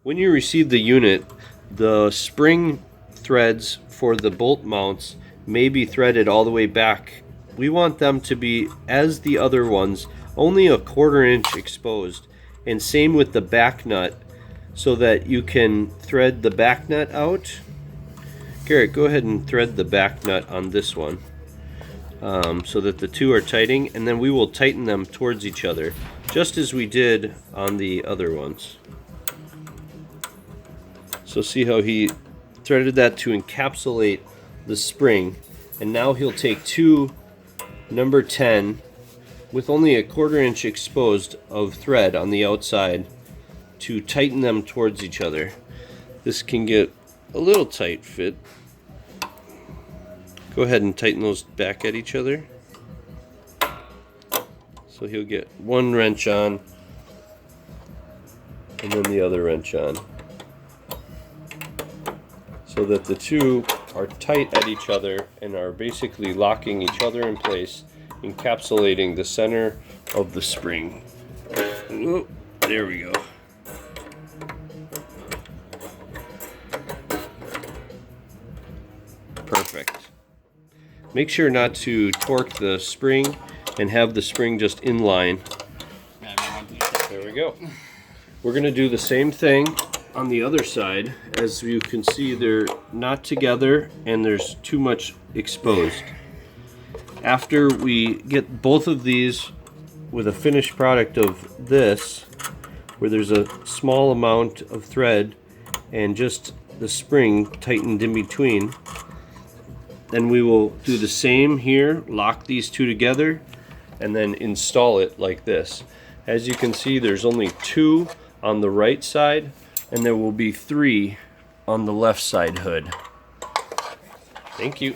When you receive the unit, the spring threads for the bolt mounts may be threaded all the way back. We want them to be, as the other ones, only a 1/4 inch exposed. And same with the back nut, so that you can thread the back nut out. Garrett, go ahead and thread the back nut on this one, so that the two are tightening, and then we will tighten them towards each other, just as we did on the other ones. So see how he threaded that to encapsulate the spring, and now he'll take two number 10 with only a 1/4 inch exposed of thread on the outside to tighten them towards each other. This can get a little tight fit. Go ahead and tighten those back at each other. So he'll get one wrench on and then the other wrench on, so that the two are tight at each other and are basically locking each other in place, encapsulating the center of the spring. Ooh, there we go. Perfect. Make sure not to torque the spring and have the spring just in line. There we go. We're going to do the same thing on the other side. As you can see, they're not together and there's too much exposed. After we get both of these with a finished product of this, where there's a small amount of thread and just the spring tightened in between, then we will do the same here, lock these two together, and then install it like this. As you can see, there's only 2 on the right side, and there will be 3 on the left side hood. Thank you.